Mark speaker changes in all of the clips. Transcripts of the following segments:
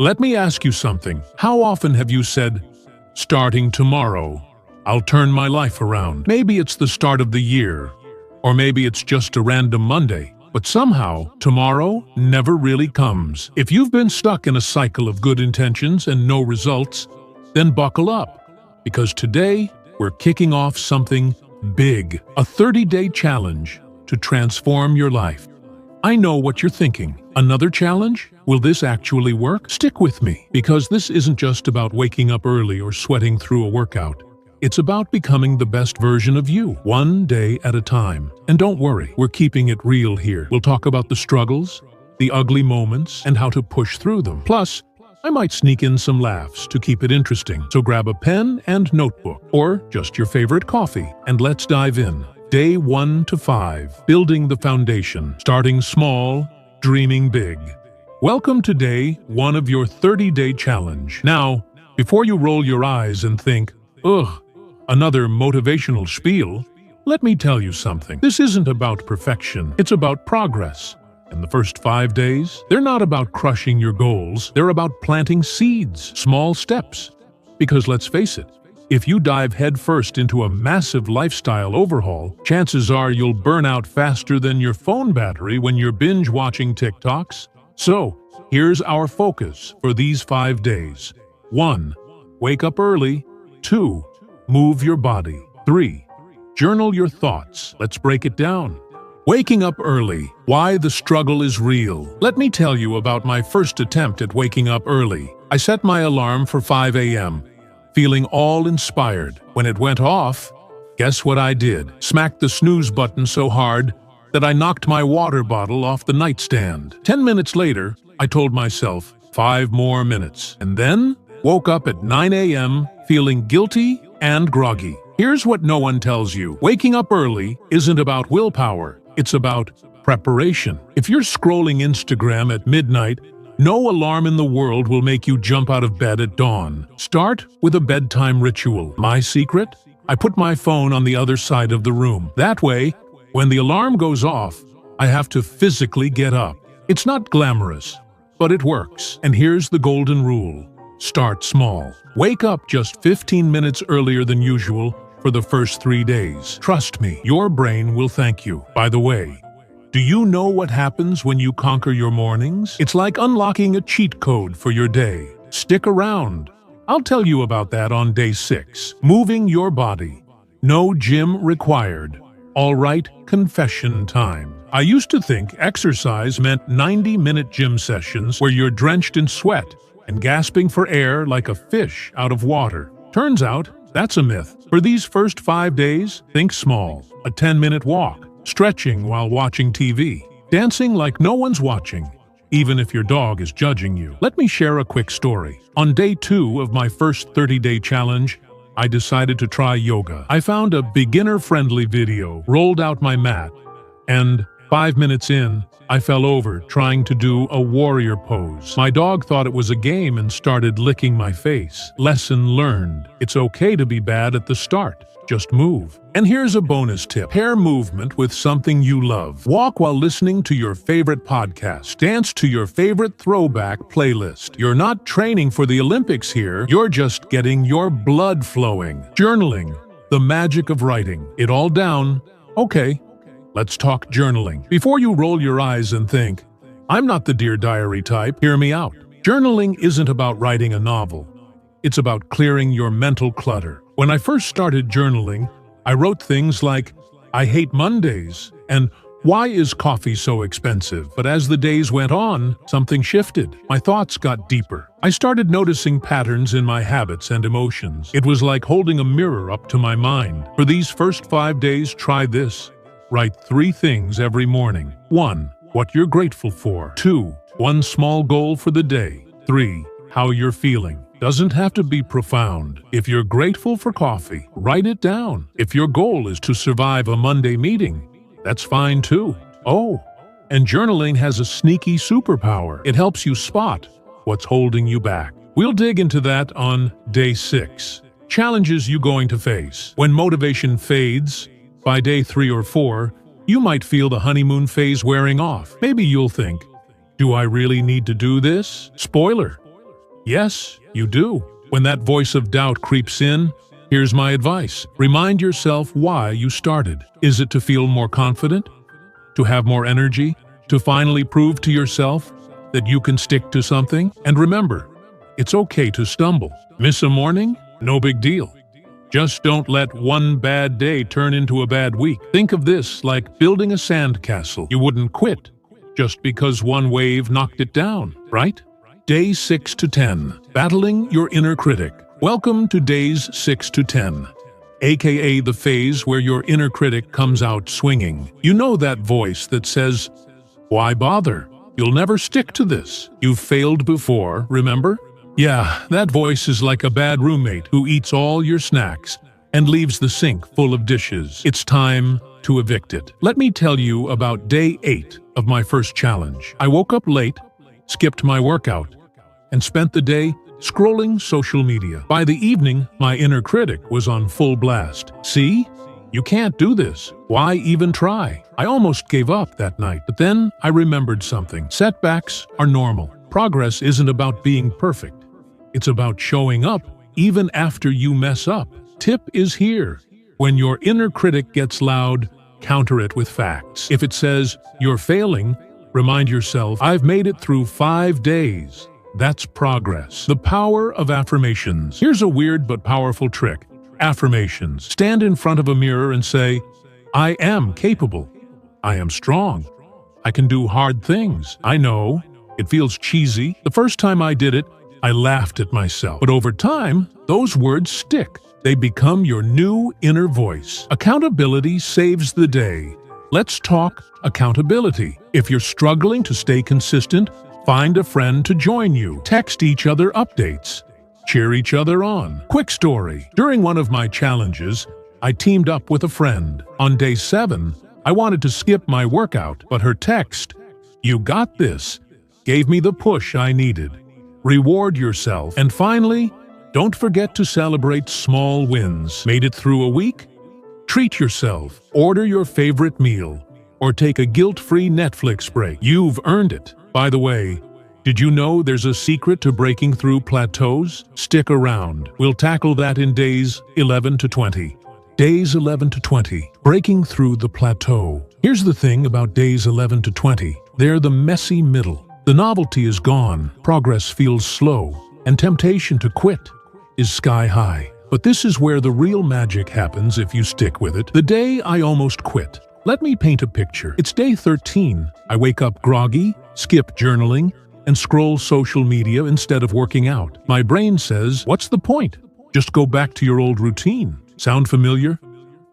Speaker 1: Let me ask you something. How often have you said, starting tomorrow, I'll turn my life around? Maybe it's the start of the year, or maybe it's just a random Monday. But somehow, tomorrow never really comes. If you've been stuck in a cycle of good intentions and no results, then buckle up, because today we're kicking off something big, a 30-day challenge to transform your life. I know what you're thinking. Another challenge? Will this actually work? Stick with me, because this isn't just about waking up early or sweating through a workout. It's about becoming the best version of you, one day at a time. And don't worry, we're keeping it real here. We'll talk about the struggles, the ugly moments, and how to push through them. Plus, I might sneak in some laughs to keep it interesting. So grab a pen and notebook, or just your favorite coffee, and let's dive in. Day 1 to 5, building the foundation, starting small, dreaming big. Welcome to day 1 of your 30-day challenge. Now, before you roll your eyes and think, ugh, another motivational spiel, let me tell you something. This isn't about perfection, it's about progress. In the first 5 days, they're not about crushing your goals, they're about planting seeds, small steps. Because let's face it, if you dive headfirst into a massive lifestyle overhaul, chances are you'll burn out faster than your phone battery when you're binge-watching TikToks. So, here's our focus for these 5 days. 1. Wake up early. 2. Move your body. 3. Journal your thoughts. Let's break it down. Waking up early. Why the struggle is real. Let me tell you about my first attempt at waking up early. I set my alarm for 5 a.m., feeling all inspired. When it went off, guess what I did? Smacked the snooze button so hard that I knocked my water bottle off the nightstand. 10 minutes later, I told myself, 5 more minutes, and then woke up at 9 a.m. feeling guilty and groggy. Here's what no one tells you. Waking up early isn't about willpower, it's about preparation. If you're scrolling Instagram at midnight, no alarm in the world will make you jump out of bed at dawn. Start with a bedtime ritual. My secret? I put my phone on the other side of the room. That way, when the alarm goes off, I have to physically get up. It's not glamorous, but it works. And here's the golden rule. Start small. Wake up just 15 minutes earlier than usual for the first 3 days. Trust me, your brain will thank you. By the way, do you know what happens when you conquer your mornings? It's like unlocking a cheat code for your day. Stick around. I'll tell you about that on day 6. Moving your body. No gym required. All right, confession time. I used to think exercise meant 90-minute gym sessions where you're drenched in sweat and gasping for air like a fish out of water. Turns out, that's a myth. For these first 5 days, think small. A 10-minute walk. Stretching while watching TV, dancing like no one's watching, even if your dog is judging you. Let me share a quick story. On day 2 of my first 30-day challenge, I decided to try yoga. I found a beginner-friendly video, rolled out my mat, and 5 minutes in, I fell over trying to do a warrior pose. My dog thought it was a game and started licking my face. Lesson learned. It's okay to be bad at the start. Just move. And here's a bonus tip. Pair movement with something you love. Walk while listening to your favorite podcast. Dance to your favorite throwback playlist. You're not training for the Olympics here. You're just getting your blood flowing. Journaling. The magic of writing it all down. Okay, let's talk journaling. Before you roll your eyes and think, I'm not the Dear Diary type, hear me out. Journaling isn't about writing a novel. It's about clearing your mental clutter. When I first started journaling, I wrote things like, I hate Mondays, and why is coffee so expensive? But as the days went on, something shifted. My thoughts got deeper. I started noticing patterns in my habits and emotions. It was like holding a mirror up to my mind. For these first 5 days, try this. Write 3 things every morning. 1. What you're grateful for. 2. One small goal for the day. 3. How you're feeling. Doesn't have to be profound. If you're grateful for coffee, write it down. If your goal is to survive a Monday meeting, that's fine too. Oh, and journaling has a sneaky superpower. It helps you spot what's holding you back. We'll dig into that on day 6. Challenges you going to face. When motivation fades, by day 3 or 4, you might feel the honeymoon phase wearing off. Maybe you'll think, do I really need to do this? Spoiler, Yes, you do. When that voice of doubt creeps in, here's my advice. Remind yourself why you started. Is it to feel more confident? To have more energy? To finally prove to yourself that you can stick to something? And remember, it's okay to stumble. Miss a morning? No big deal. Just don't let one bad day turn into a bad week. Think of this like building a sandcastle. You wouldn't quit just because one wave knocked it down, right? Day 6 to 10. Battling your inner critic. Welcome to days 6 to 10, aka the phase where your inner critic comes out swinging. You know that voice that says, "Why bother? You'll never stick to this. You've failed before, remember?" Yeah, that voice is like a bad roommate who eats all your snacks and leaves the sink full of dishes. It's time to evict it. Let me tell you about day 8 of my first challenge. I woke up late, skipped my workout, and spent the day scrolling social media. By the evening, my inner critic was on full blast. "See? You can't do this. Why even try?" I almost gave up that night, but then I remembered something. Setbacks are normal. Progress isn't about being perfect. It's about showing up even after you mess up. Tip is here. When your inner critic gets loud, counter it with facts. If it says, "You're failing," remind yourself, "I've made it through 5 days." That's progress. The power of affirmations. Here's a weird but powerful trick. Affirmations. Stand in front of a mirror and say, "I am capable. I am strong. I can do hard things." I know, it feels cheesy. The first time I did it, I laughed at myself. But over time, those words stick. They become your new inner voice. Accountability saves the day. Let's talk accountability. If you're struggling to stay consistent, find a friend to join you. Text each other updates. Cheer each other on. Quick story. During one of my challenges, I teamed up with a friend. On day 7, I wanted to skip my workout, but her text, "You got this," gave me the push I needed. Reward yourself. And finally, don't forget to celebrate small wins. Made it through a week? Treat yourself. Order your favorite meal. Or take a guilt-free Netflix break. You've earned it. By the way, did you know there's a secret to breaking through plateaus? Stick around. We'll tackle that in days 11 to 20. Days 11 to 20. Breaking through the plateau. Here's the thing about days 11 to 20. They're the messy middle. The novelty is gone, progress feels slow, and temptation to quit is sky high. But this is where the real magic happens if you stick with it. The day I almost quit. Let me paint a picture. It's day 13. I wake up groggy, skip journaling, and scroll social media instead of working out. My brain says, "What's the point? Just go back to your old routine." Sound familiar?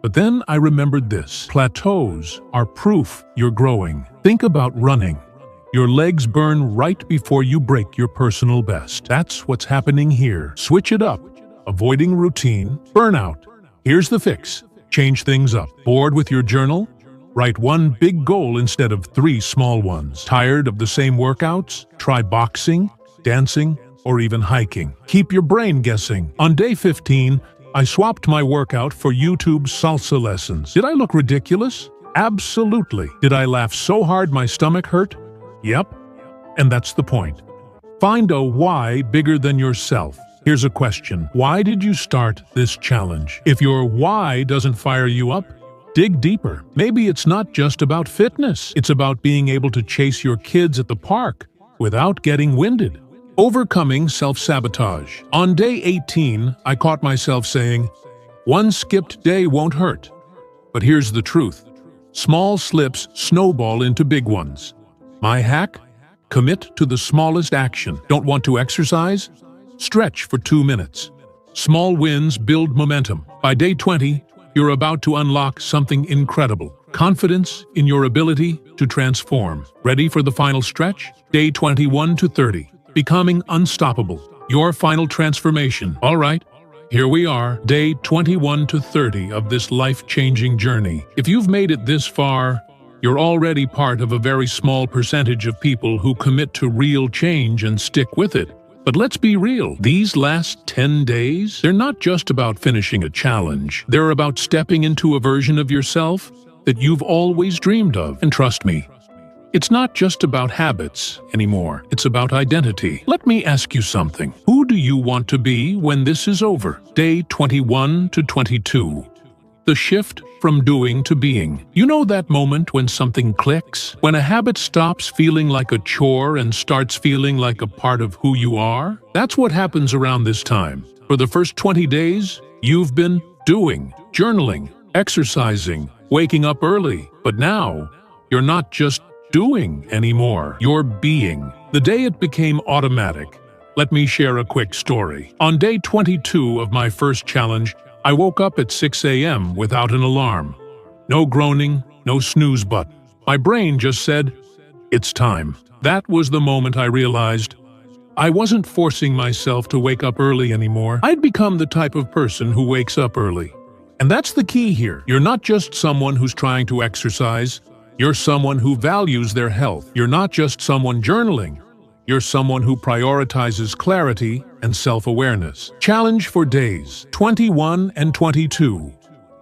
Speaker 1: But then I remembered this. Plateaus are proof you're growing. Think about running. Your legs burn right before you break your personal best. That's what's happening here. Switch it up. Avoiding routine. Burnout. Here's the fix. Change things up. Bored with your journal? Write one big goal instead of 3 small ones. Tired of the same workouts? Try boxing, dancing, or even hiking. Keep your brain guessing. On day 15, I swapped my workout for YouTube's salsa lessons. Did I look ridiculous? Absolutely. Did I laugh so hard my stomach hurt? Yep. And that's the point. Find a why bigger than yourself. Here's a question. Why did you start this challenge? If your why doesn't fire you up, dig deeper. Maybe it's not just about fitness. It's about being able to chase your kids at the park without getting winded. Overcoming self-sabotage. On day 18, I caught myself saying, "One skipped day won't hurt." But here's the truth. Small slips snowball into big ones. My hack? Commit to the smallest action. Don't want to exercise? Stretch for 2 minutes. Small wins build momentum. By day 20, you're about to unlock something incredible. Confidence in your ability to transform. Ready for the final stretch? Day 21 to 30. Becoming unstoppable. Your final transformation. All right, here we are, day 21 to 30 of this life-changing journey. If you've made it this far, you're already part of a very small percentage of people who commit to real change and stick with it. But let's be real, these last 10 days, they're not just about finishing a challenge. They're about stepping into a version of yourself that you've always dreamed of. And trust me, It's not just about habits anymore. It's about identity. Let me ask you something. Who do you want to be when this is over? Day 21 to 22. The shift from doing to being. You know that moment when something clicks? When a habit stops feeling like a chore and starts feeling like a part of who you are? That's what happens around this time. For the first 20 days, you've been doing, journaling, exercising, waking up early. But now, you're not just doing anymore. You're being. The day it became automatic. Let me share a quick story. On day 22 of my first challenge, I woke up at 6 a.m. without an alarm. No groaning, no snooze button. My brain just said, "It's time." That was the moment I realized I wasn't forcing myself to wake up early anymore. I'd become the type of person who wakes up early. And that's the key here. You're not just someone who's trying to exercise. You're someone who values their health. You're not just someone journaling. You're someone who prioritizes clarity and self-awareness. Challenge for days 21 and 22.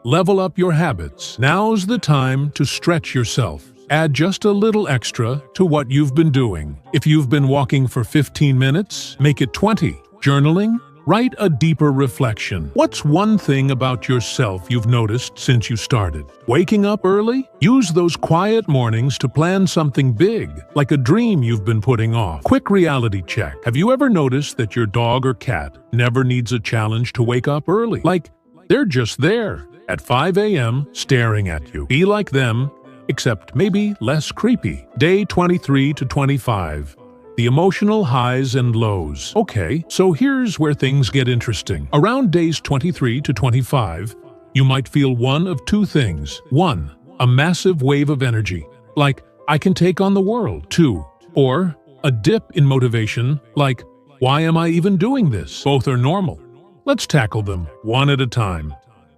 Speaker 1: Level up your habits. Now's the time to stretch yourself. Add just a little extra to what you've been doing. If you've been walking for 15 minutes, make it 20. Journaling? Write a deeper reflection. What's one thing about yourself you've noticed since you started? Waking up early? Use those quiet mornings to plan something big, like a dream you've been putting off. Quick reality check. Have you ever noticed that your dog or cat never needs a challenge to wake up early? Like, they're just there at 5 a.m. staring at you. Be like them, except maybe less creepy. Day 23 to 25. The emotional highs and lows. Okay, so here's where things get interesting. Around days 23 to 25, you might feel one of two things. 1. A massive wave of energy, like, I can take on the world. 2. Or a dip in motivation, like, why am I even doing this? Both are normal. Let's tackle them one at a time.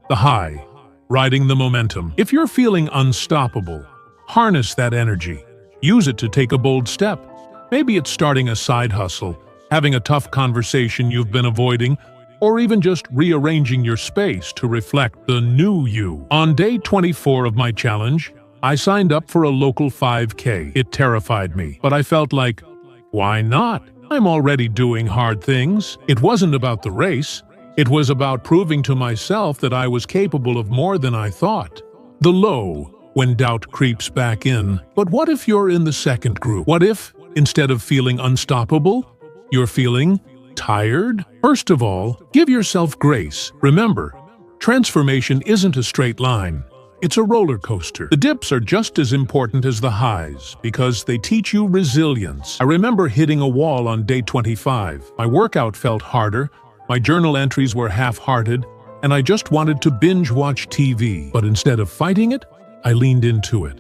Speaker 1: The high, riding the momentum. If you're feeling unstoppable, harness that energy. Use it to take a bold step. Maybe it's starting a side hustle, having a tough conversation you've been avoiding, or even just rearranging your space to reflect the new you. On day 24 of my challenge, I signed up for a local 5K. It terrified me, but I felt like, why not? I'm already doing hard things. It wasn't about the race. It was about proving to myself that I was capable of more than I thought. The low, when doubt creeps back in. But what if you're in the second group? What if, instead of feeling unstoppable, you're feeling tired? First of all, give yourself grace. Remember, transformation isn't a straight line. It's a roller coaster. The dips are just as important as the highs because they teach you resilience. I remember hitting a wall on day 25. My workout felt harder, my journal entries were half-hearted, and I just wanted to binge-watch TV. But instead of fighting it, I leaned into it.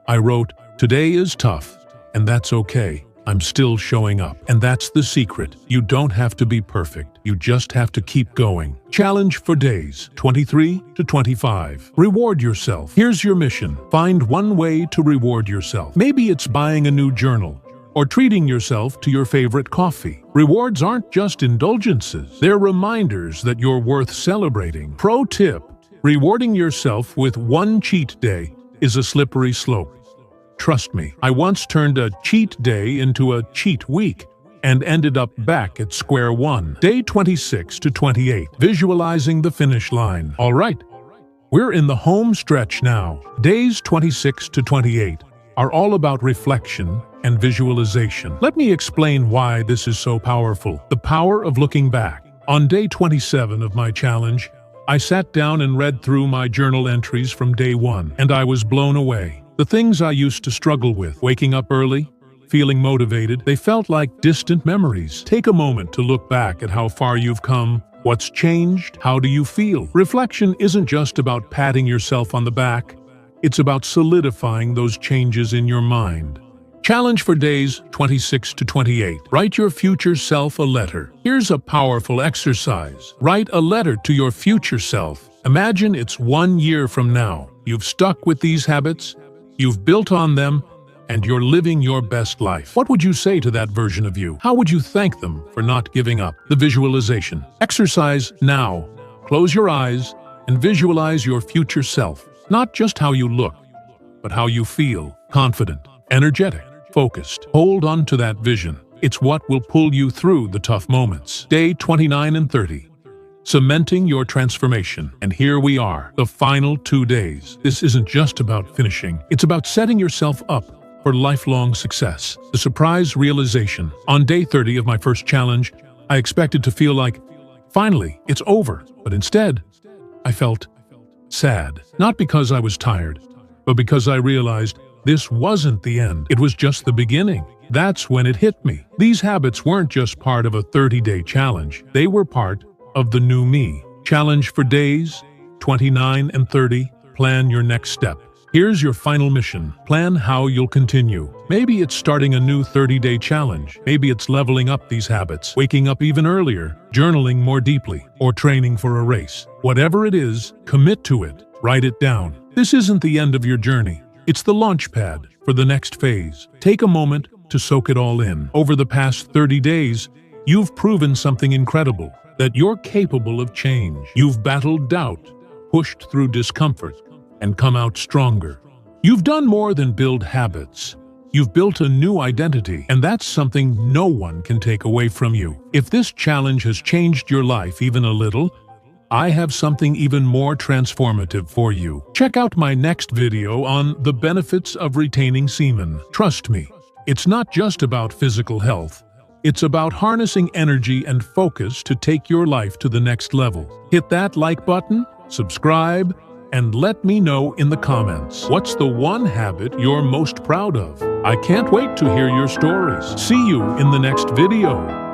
Speaker 1: I wrote, "Today is tough, and that's okay. I'm still showing up." And that's the secret. You don't have to be perfect. You just have to keep going. Challenge for days 23 to 25. Reward yourself. Here's your mission. Find one way to reward yourself. Maybe it's buying a new journal or treating yourself to your favorite coffee. Rewards aren't just indulgences. They're reminders that you're worth celebrating. Pro tip: rewarding yourself with one cheat day is a slippery slope. Trust me, I once turned a cheat day into a cheat week and ended up back at square one. Day 26 to 28. Visualizing the finish line. All right, we're in the home stretch now. Days 26 to 28 are all about reflection and visualization. Let me explain why this is so powerful. The power of looking back. On day 27 of my challenge, I sat down and read through my journal entries from day one, and I was blown away. The things I used to struggle with, waking up early, feeling motivated, they felt like distant memories. Take a moment to look back at how far you've come. What's changed? How do you feel? Reflection isn't just about patting yourself on the back. It's about solidifying those changes in your mind. Challenge for days 26 to 28. Write your future self a letter. Here's a powerful exercise. Write a letter to your future self. Imagine it's 1 year from now. You've stuck with these habits, you've built on them, and you're living your best life. What would you say to that version of you? How would you thank them for not giving up? The visualization. Exercise now. Close your eyes and visualize your future self. Not just how you look, but how you feel. Confident, energetic, focused. Hold on to that vision. It's what will pull you through the tough moments. Day 29 and 30. Cementing your transformation. And here we are, the final 2 days. This isn't just about finishing. It's about setting yourself up for lifelong success. The surprise realization. On day 30 of my first challenge, I expected to feel like, finally, it's over. But instead, I felt sad. Not because I was tired, but because I realized this wasn't the end. It was just the beginning. That's when it hit me. These habits weren't just part of a 30-day challenge. They were part of the new me. Challenge for days 29 and 30. Plan your next step. Here's your final mission. Plan how you'll continue. Maybe it's starting a new 30-day challenge. Maybe it's leveling up these habits, waking up even earlier, journaling more deeply, or training for a race. Whatever it is, commit to it. Write it down. This isn't the end of your journey. It's the launch pad for the next phase. Take a moment to soak it all in. Over the past 30 days, you've proven something incredible, that you're capable of change. You've battled doubt, pushed through discomfort, and come out stronger. You've done more than build habits. You've built a new identity, and that's something no one can take away from you. If this challenge has changed your life even a little, I have something even more transformative for you. Check out my next video on the benefits of retaining semen. Trust me, it's not just about physical health. It's about harnessing energy and focus to take your life to the next level. Hit that like button, subscribe, and let me know in the comments, what's the one habit you're most proud of? I can't wait to hear your stories. See you in the next video.